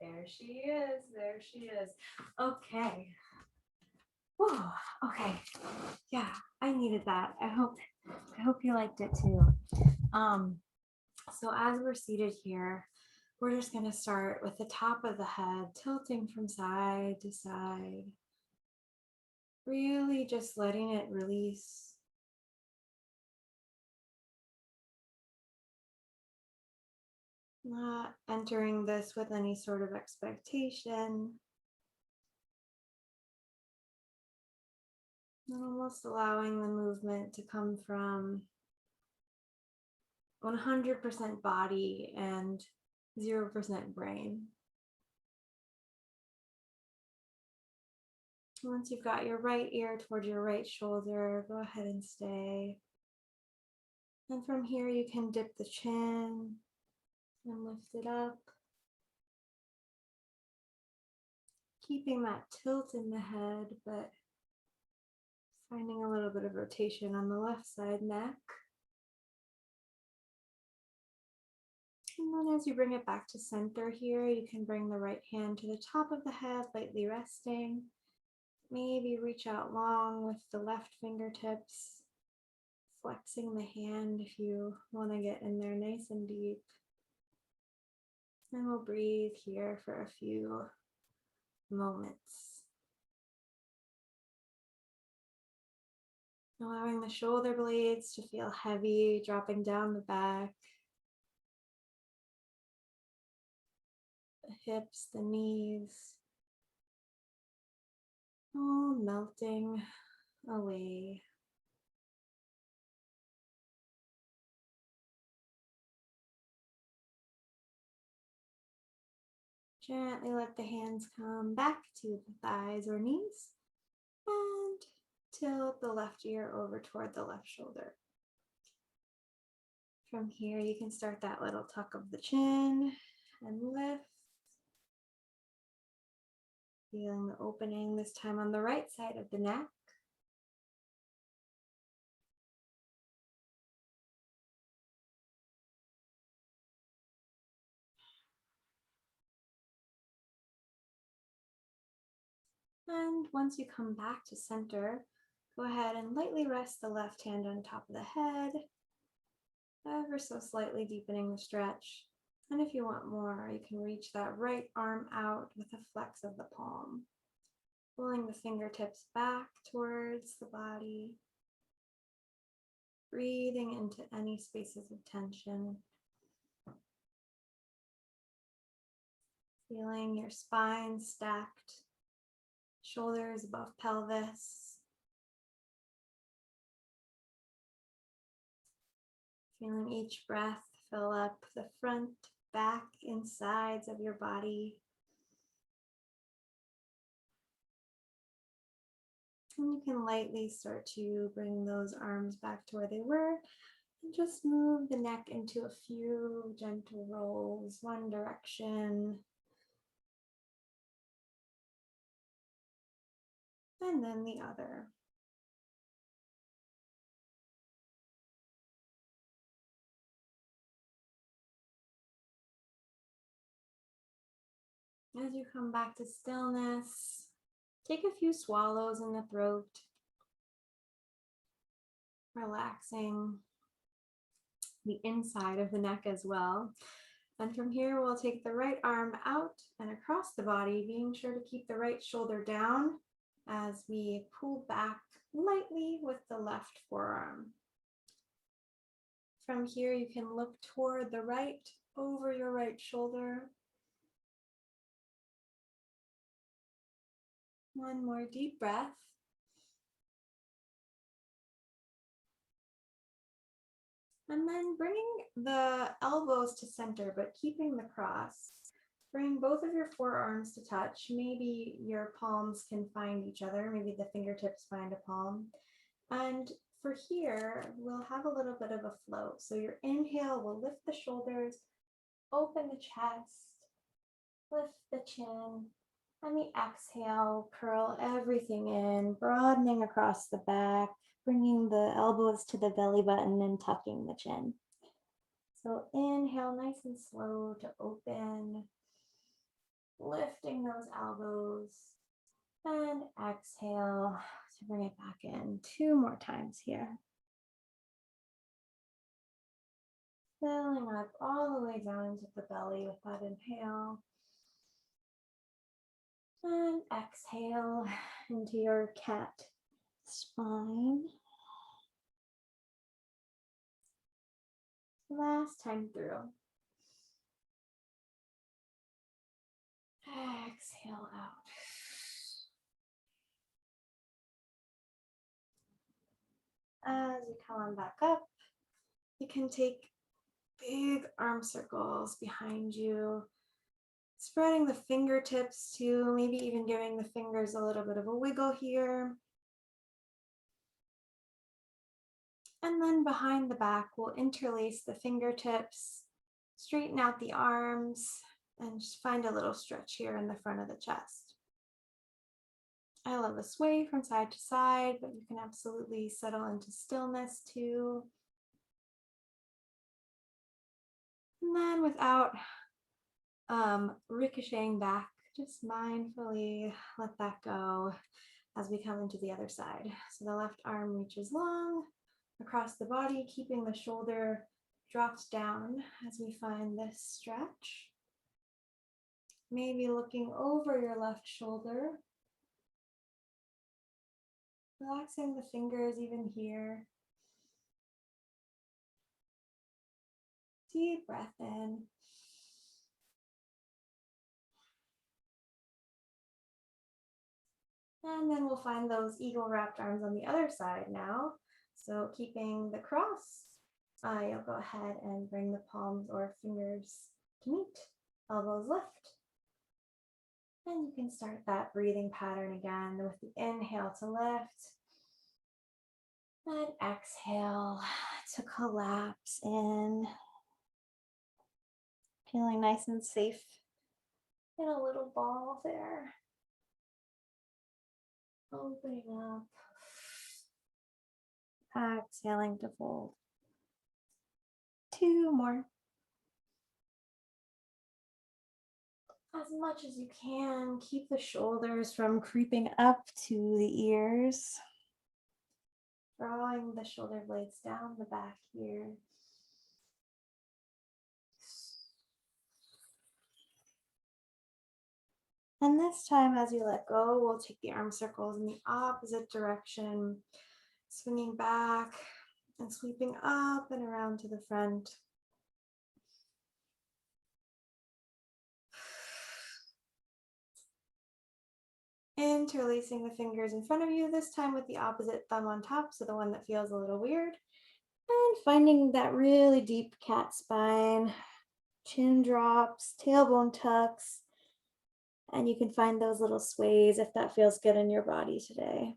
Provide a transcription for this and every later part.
There she is. There she is. Okay. Whew. Okay. Yeah, I needed that. I hope you liked it too. Um, so as we're seated here, we're just gonna start with the top of the head tilting from side to side. Really just letting it release. Not entering this with any sort of expectation. And almost allowing the movement to come from 100% body and 0% brain. Once you've got your right ear toward your right shoulder, go ahead and stay. And from here, you can dip the chin and lift it up. Keeping that tilt in the head, but finding a little bit of rotation on the left side neck. And then as you bring it back to center here, you can bring the right hand to the top of the head, lightly resting. Maybe reach out long with the left fingertips, flexing the hand if you want to get in there nice and deep. And we'll breathe here for a few moments. Allowing the shoulder blades to feel heavy, dropping down the back, the hips, the knees, all melting away. Gently let the hands come back to the thighs or knees and tilt the left ear over toward the left shoulder. From here, you can start that little tuck of the chin and lift. Feeling the opening this time on the right side of the neck. And once you come back to center, go ahead and lightly rest the left hand on top of the head, ever so slightly deepening the stretch. And if you want more, you can reach that right arm out with a flex of the palm, pulling the fingertips back towards the body, breathing into any spaces of tension. Feeling your spine stacked, shoulders above pelvis. Feeling each breath fill up the front, back, and sides of your body. And you can lightly start to bring those arms back to where they were and just move the neck into a few gentle rolls, one direction, and then the other. As you come back to stillness, take a few swallows in the throat, relaxing the inside of the neck as well. And from here, we'll take the right arm out and across the body, being sure to keep the right shoulder down as we pull back lightly with the left forearm. From here, you can look toward the right, over your right shoulder. One more deep breath. And then bringing the elbows to center, but keeping the cross. Bring both of your forearms to touch. Maybe your palms can find each other. Maybe the fingertips find a palm. And for here, we'll have a little bit of a float. So your inhale will lift the shoulders, open the chest, lift the chin. And the exhale, curl everything in, broadening across the back, bringing the elbows to the belly button and tucking the chin. So inhale nice and slow to open. lifting those elbows, and exhale to bring it back in. 2 more times here. Filling up all the way down into the belly with that inhale. And exhale into your cat spine. Last time through. Exhale out. As you come on back up, you can take big arm circles behind you, spreading the fingertips to maybe even giving the fingers a little bit of a wiggle here. And then behind the back, we'll interlace the fingertips, straighten out the arms, and just find a little stretch here in the front of the chest. I love a sway from side to side, but you can absolutely settle into stillness too. And then without ricocheting back, just mindfully let that go as we come into the other side. So the left arm reaches long across the body, keeping the shoulder dropped down as we find this stretch. Maybe looking over your left shoulder, relaxing the fingers even here. Deep breath in. And then we'll find those eagle wrapped arms on the other side now. So keeping the cross, you'll go ahead and bring the palms or fingers to meet, elbows lift. And you can start that breathing pattern again with the inhale to lift. And exhale to collapse in. Feeling nice and safe in a little ball there. Opening up. Exhaling to fold. 2 more. As much as you can, keep the shoulders from creeping up to the ears. Drawing the shoulder blades down the back here. And this time, as you let go, we'll take the arm circles in the opposite direction, swinging back and sweeping up and around to the front. Interlacing the fingers in front of you, this time with the opposite thumb on top, so the one that feels a little weird. And finding that really deep cat spine, chin drops, tailbone tucks, and you can find those little sways if that feels good in your body today.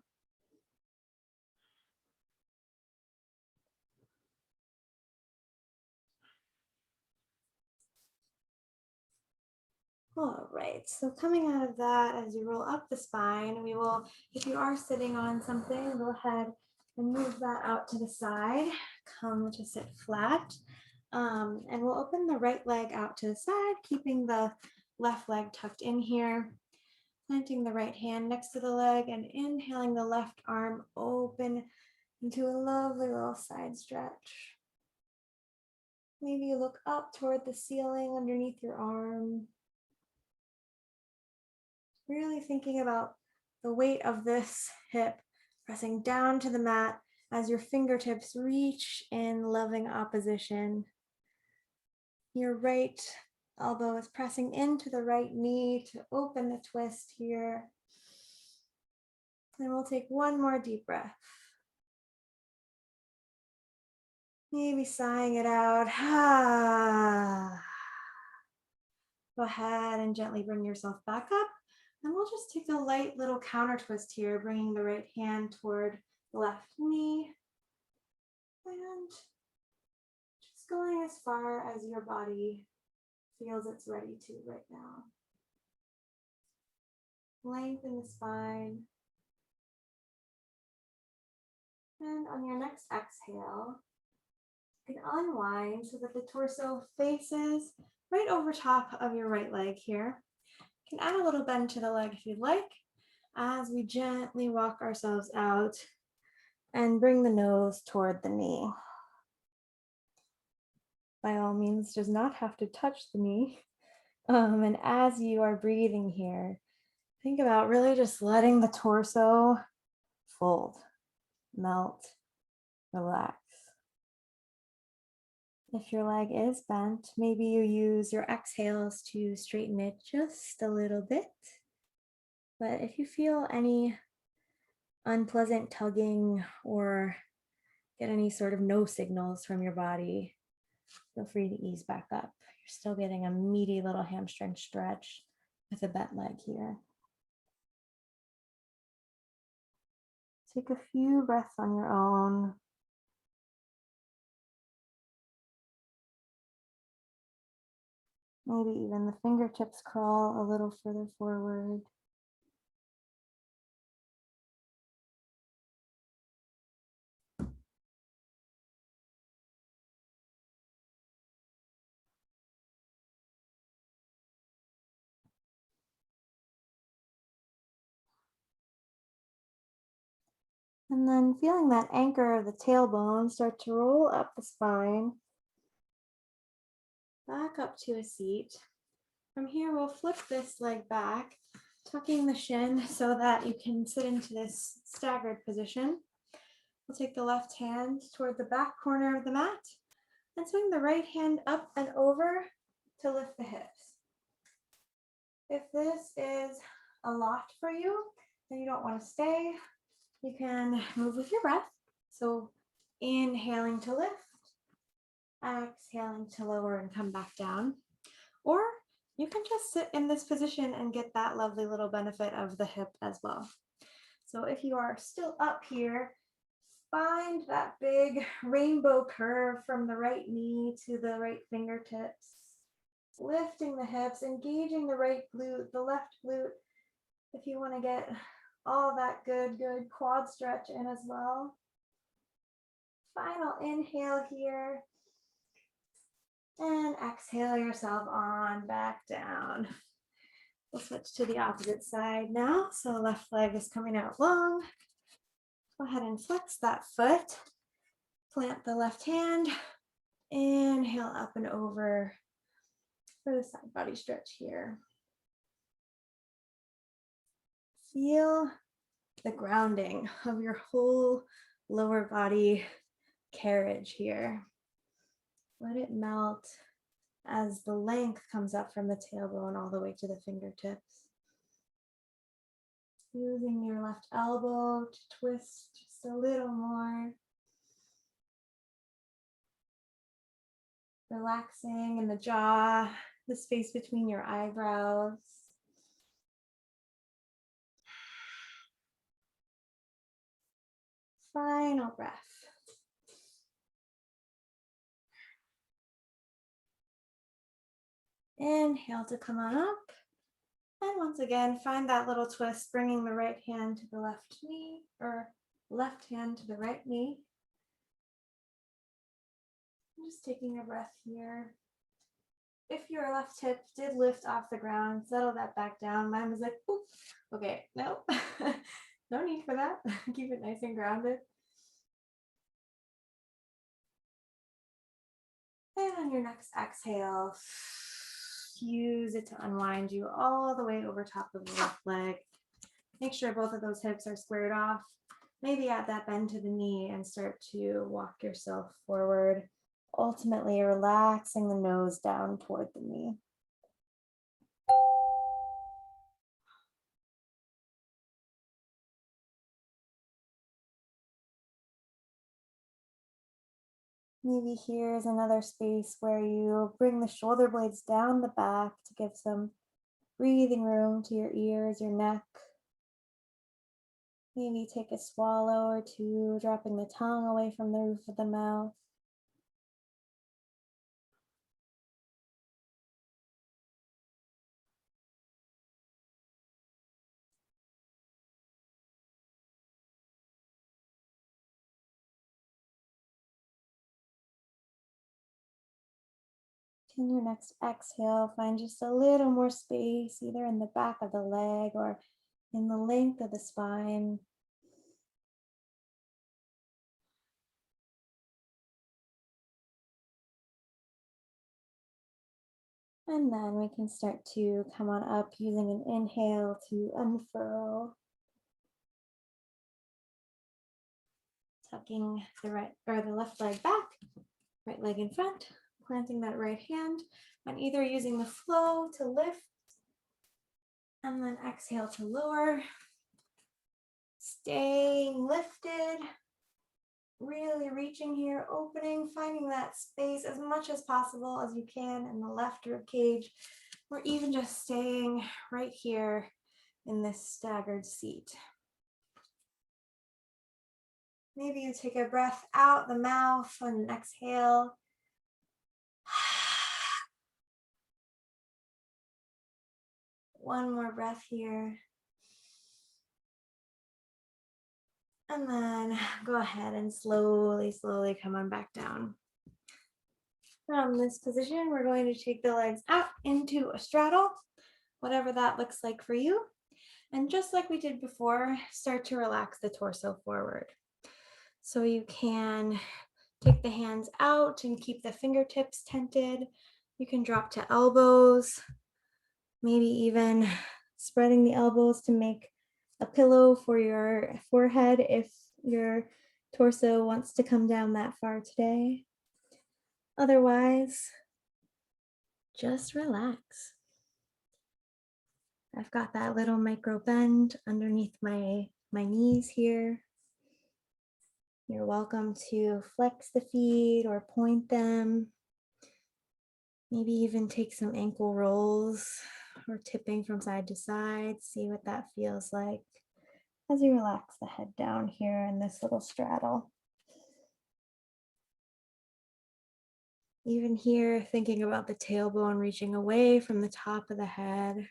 All right, so coming out of that, as you roll up the spine, we will, if you are sitting on something, go ahead and move that out to the side, come to sit flat, and we'll open the right leg out to the side, keeping the left leg tucked in here, planting the right hand next to the leg and inhaling the left arm open into a lovely little side stretch. Maybe you look up toward the ceiling underneath your arm. Really thinking about the weight of this hip pressing down to the mat as your fingertips reach in loving opposition. Your right elbow is pressing into the right knee to open the twist here. And we'll take one more deep breath. Maybe sighing it out. Go ahead and gently bring yourself back up. And we'll just take a light little counter twist here, bringing the right hand toward the left knee. And just going as far as your body feels it's ready to right now. Lengthen the spine. And on your next exhale, you can unwind so that the torso faces right over top of your right leg here. You can add a little bend to the leg if you'd like, as we gently walk ourselves out and bring the nose toward the knee. By all means, does not have to touch the knee. And as you are breathing here, think about really just letting the torso fold, melt, relax. If your leg is bent, maybe you use your exhales to straighten it just a little bit. But if you feel any unpleasant tugging or get any sort of no signals from your body, feel free to ease back up. You're still getting a meaty little hamstring stretch with a bent leg here. Take a few breaths on your own. Maybe even the fingertips crawl a little further forward. And then feeling that anchor of the tailbone start to roll up the spine, back up to a seat. From here, we'll flip this leg back, tucking the shin so that you can sit into this staggered position. We'll take the left hand toward the back corner of the mat and swing the right hand up and over to lift the hips. If this is a lot for you and you don't want to stay, you can move with your breath. So inhaling to lift, exhaling to lower and come back down. Or you can just sit in this position and get that lovely little benefit of the hip as well. So if you are still up here, find that big rainbow curve from the right knee to the right fingertips, lifting the hips, engaging the right glute, the left glute, if you want to get all that good quad stretch in as well. Final inhale here. And exhale yourself on back down. We'll switch to the opposite side now. So the left leg is coming out long. Go ahead and flex that foot. Plant the left hand. Inhale up and over for the side body stretch here. Feel the grounding of your whole lower body carriage here. Let it melt as the length comes up from the tailbone all the way to the fingertips. Using your left elbow to twist just a little more. Relaxing in the jaw, the space between your eyebrows. Final breath. Inhale to come on up. And once again, find that little twist, bringing the right hand to the left knee or left hand to the right knee. I'm just taking a breath here. If your left hip did lift off the ground, settle that back down. Mine was like, boop. Okay, no, no need for that. Keep it nice and grounded. And on your next exhale, use it to unwind you all the way over top of the left leg. Make sure both of those hips are squared off. Maybe add that bend to the knee and start to walk yourself forward, ultimately relaxing the nose down toward the knee. Maybe here's another space where you bring the shoulder blades down the back to give some breathing room to your ears, your neck. Maybe take a swallow or two, dropping the tongue away from the roof of the mouth. In your next exhale, find just a little more space, either in the back of the leg or in the length of the spine. And then we can start to come on up using an inhale to unfurl. Tucking the right or the left leg back, right leg in front, planting that right hand, and either using the flow to lift and then exhale to lower. Staying lifted, really reaching here, opening, finding that space as much as possible as you can in the left rib cage, or even just staying right here in this staggered seat. Maybe you take a breath out the mouth on an exhale. One more breath here. And then go ahead and slowly, slowly come on back down. From this position, we're going to take the legs out into a straddle, whatever that looks like for you. And just like we did before, start to relax the torso forward. So you can take the hands out and keep the fingertips tented. You can drop to elbows, maybe even spreading the elbows to make a pillow for your forehead if your torso wants to come down that far today. Otherwise, just relax. I've got that little micro bend underneath my knees here. You're welcome to flex the feet or point them. Maybe even take some ankle rolls or tipping from side to side. See what that feels like as you relax the head down here in this little straddle. Even here, thinking about the tailbone reaching away from the top of the head.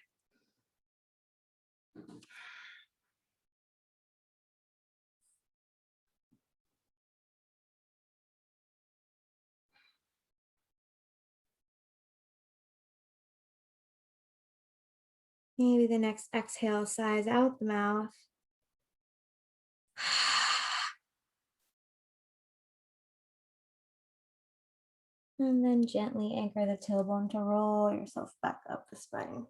Maybe the next exhale, sighs out the mouth. And then gently anchor the tailbone to roll yourself back up the spine.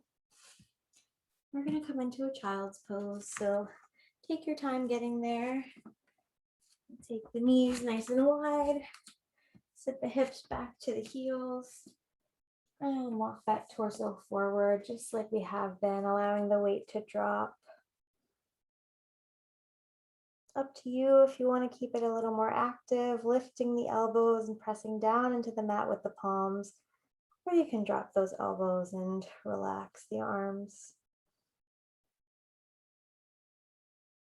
We're going to come into a child's pose. So take your time getting there. Take the knees nice and wide. Sit the hips back to the heels. And walk that torso forward just like we have been, allowing the weight to drop. Up to you if you want to keep it a little more active, lifting the elbows and pressing down into the mat with the palms, or you can drop those elbows and relax the arms.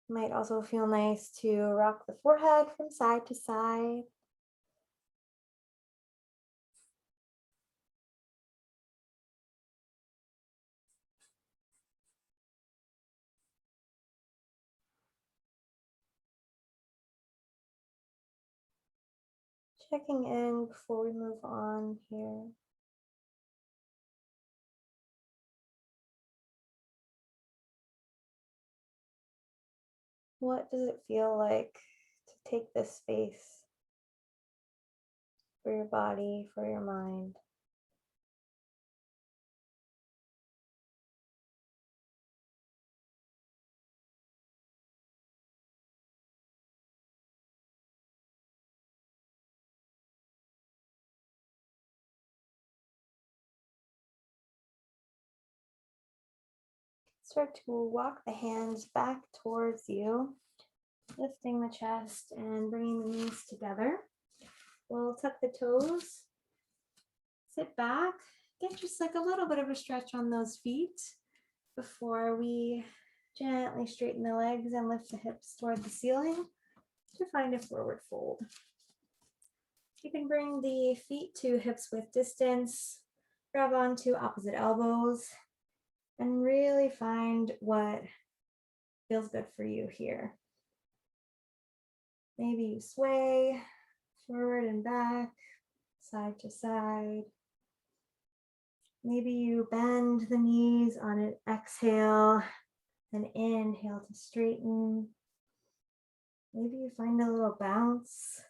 Might also feel nice to rock the forehead from side to side. Checking in before we move on here. What does it feel like to take this space for your body, for your mind? Start to walk the hands back towards you, lifting the chest and bringing the knees together. We'll tuck the toes, sit back, get just like a little bit of a stretch on those feet before we gently straighten the legs and lift the hips toward the ceiling to find a forward fold. You can bring the feet to hips width distance, grab onto opposite elbows, and really find what feels good for you here. Maybe you sway forward and back, side to side. Maybe you bend the knees on an exhale and inhale to straighten. Maybe you find a little bounce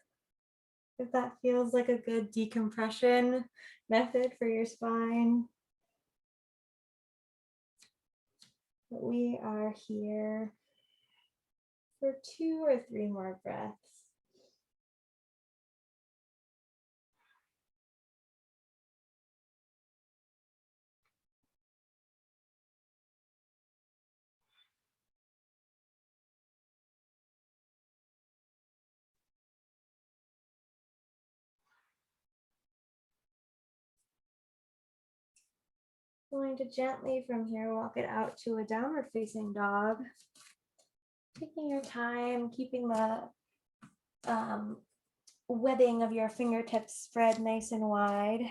if that feels like a good decompression method for your spine. But we are here for 2 or 3 more breaths. Going to gently from here walk it out to a downward facing dog. Taking your time, keeping the webbing of your fingertips spread nice and wide.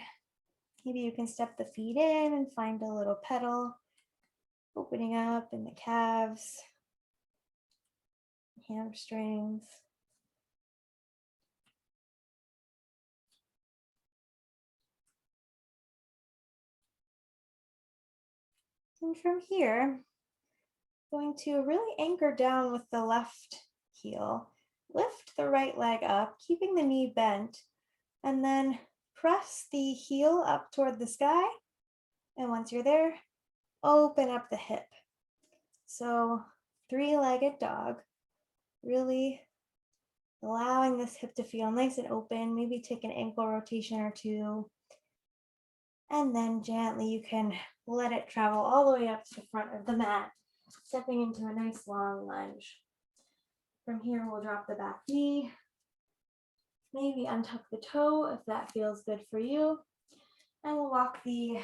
Maybe you can step the feet in and find a little pedal, opening up in the calves, hamstrings. And from here, going to really anchor down with the left heel. Lift the right leg up, keeping the knee bent, and then press the heel up toward the sky. And once you're there, open up the hip. So 3-legged dog, really allowing this hip to feel nice and open. Maybe take an ankle rotation or 2. And then gently you can let it travel all the way up to the front of the mat, stepping into a nice long lunge. From here, we'll drop the back knee. Maybe untuck the toe if that feels good for you. And we'll walk the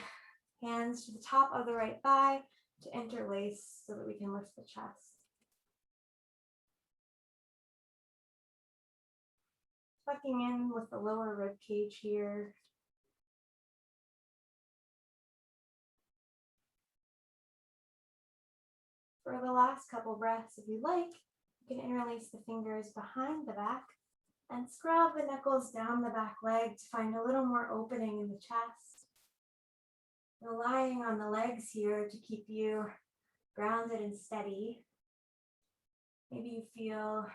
hands to the top of the right thigh to interlace so that we can lift the chest. Tucking in with the lower rib cage here. For the last couple breaths, if you like, you can interlace the fingers behind the back and scrub the knuckles down the back leg to find a little more opening in the chest. Relying on the legs here to keep you grounded and steady. Maybe you feel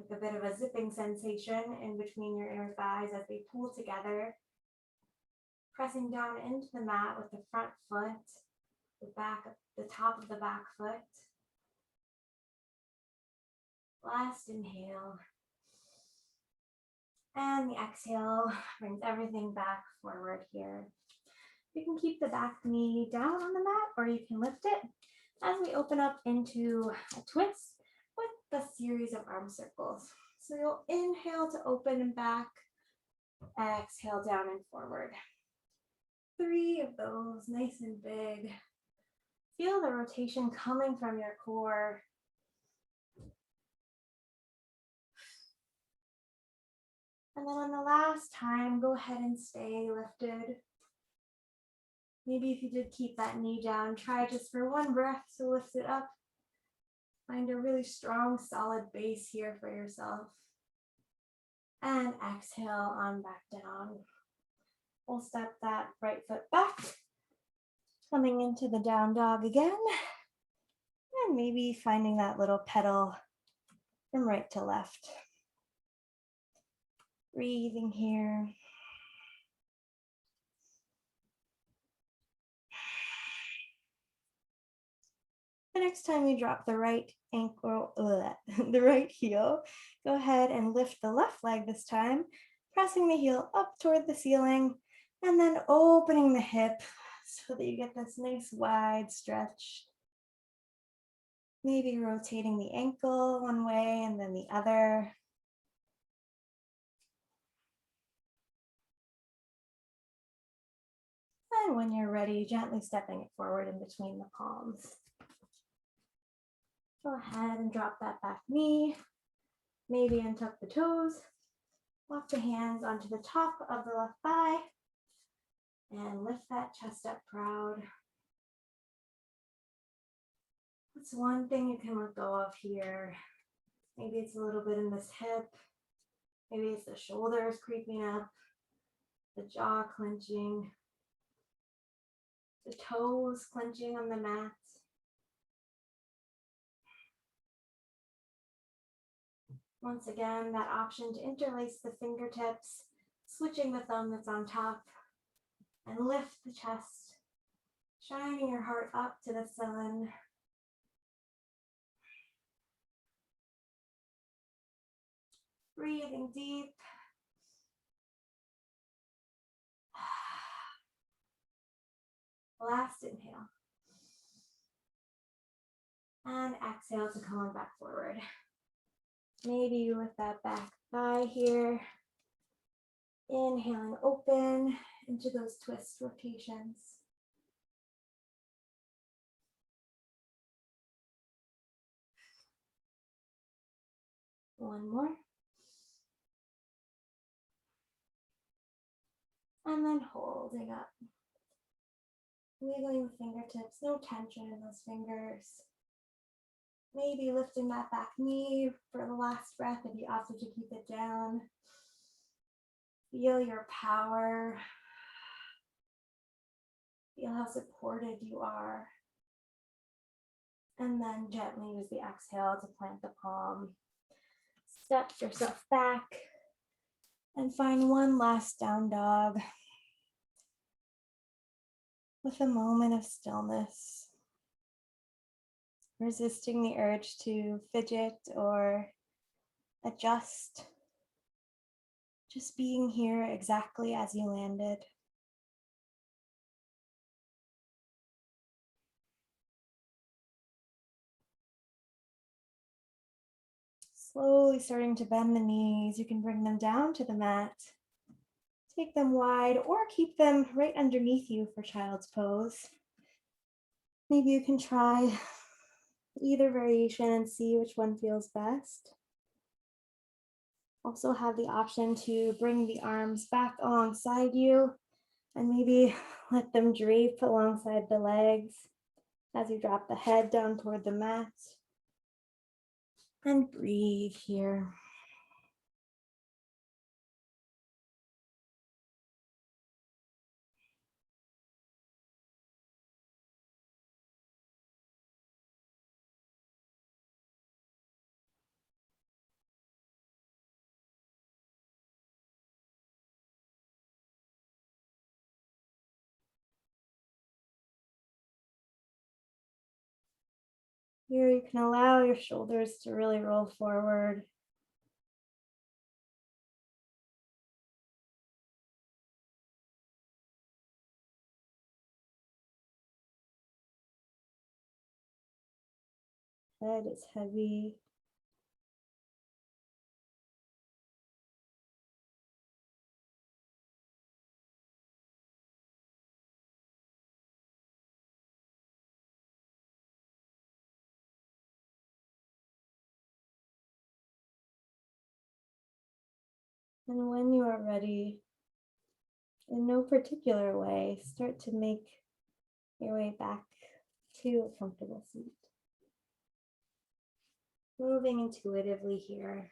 like a bit of a zipping sensation in between your inner thighs as they pull together. Pressing down into the mat with the front foot, the top of the back foot. Last inhale. And the exhale brings everything back forward here. You can keep the back knee down on the mat or you can lift it as we open up into a twist with a series of arm circles. So you'll inhale to open and back, exhale down and forward. 3 of those, nice and big. Feel the rotation coming from your core. And then on the last time, go ahead and stay lifted. Maybe if you did keep that knee down, try just for 1 breath to lift it up. Find a really strong, solid base here for yourself. And exhale on back down. We'll step that right foot back. Coming into the down dog again. And maybe finding that little pedal from right to left. Breathing here. The next time you drop the right ankle, the right heel, go ahead and lift the left leg this time, pressing the heel up toward the ceiling, and then opening the hip so that you get this nice wide stretch. Maybe rotating the ankle one way and then the other. And when you're ready, gently stepping it forward in between the palms. Go ahead and drop that back knee. Maybe untuck the toes. Walk the hands onto the top of the left thigh. And lift that chest up proud. What's one thing you can let go of here? Maybe it's a little bit in this hip. Maybe it's the shoulders creeping up, the jaw clenching. the toes clenching on the mat. Once again, that option to interlace the fingertips, switching the thumb that's on top, and lift the chest, shining your heart up to the sun. Breathing deep. Last inhale. And exhale to come on back forward. Maybe with that back thigh here. Inhaling open into those twist rotations. One more. And then holding up. Wiggling the fingertips, no tension in those fingers. Maybe lifting that back knee for the last breath if you opted to keep it down. Feel your power. Feel how supported you are. And then gently use the exhale to plant the palm. Step yourself back and find one last down dog with a moment of stillness. Resisting the urge to fidget or adjust. Just being here exactly as you landed. Slowly starting to bend the knees. You can bring them down to the mat. Take them wide or keep them right underneath you for child's pose. Maybe you can try either variation and see which one feels best. Also have the option to bring the arms back alongside you and maybe let them drape alongside the legs as you drop the head down toward the mat. And breathe here. Here you can allow your shoulders to really roll forward. Head is heavy. And when you are ready, in no particular way, start to make your way back to a comfortable seat. Moving intuitively here.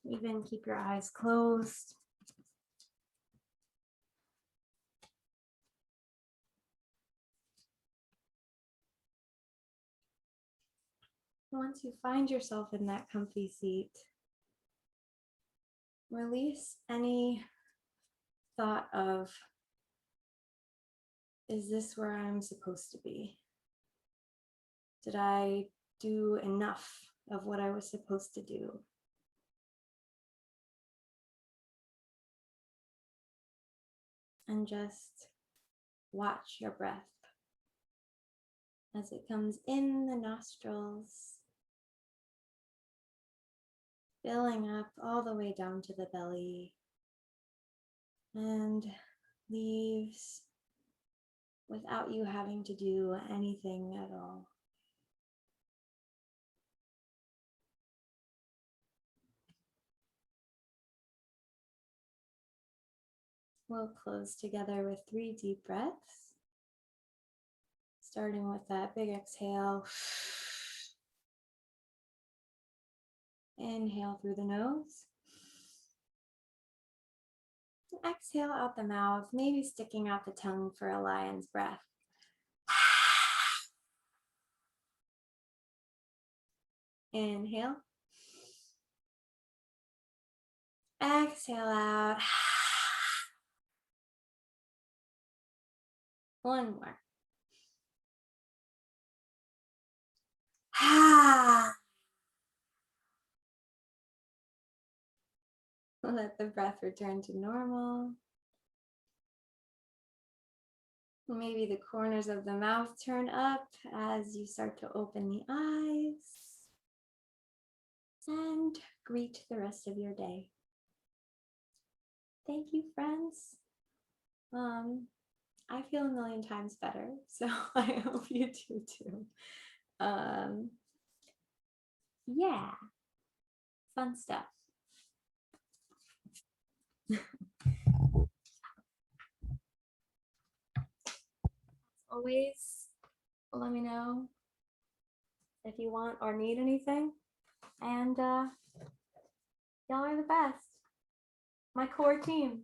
Even keep your eyes closed. Once you find yourself in that comfy seat, release any thought of, is this where I'm supposed to be? Did I do enough of what I was supposed to do? And just watch your breath as it comes in the nostrils, filling up all the way down to the belly, and leaves without you having to do anything at all. We'll close together with 3 deep breaths, starting with that big exhale. Inhale through the nose. Exhale out the mouth, maybe sticking out the tongue for a lion's breath. Inhale. Exhale out. One more. Let the breath return to normal. Maybe the corners of the mouth turn up as you start to open the eyes. And greet the rest of your day. Thank you, friends. I feel a million times better, so I hope you do too. Yeah, fun stuff. Always let me know if you want or need anything. And y'all are the best. My core team.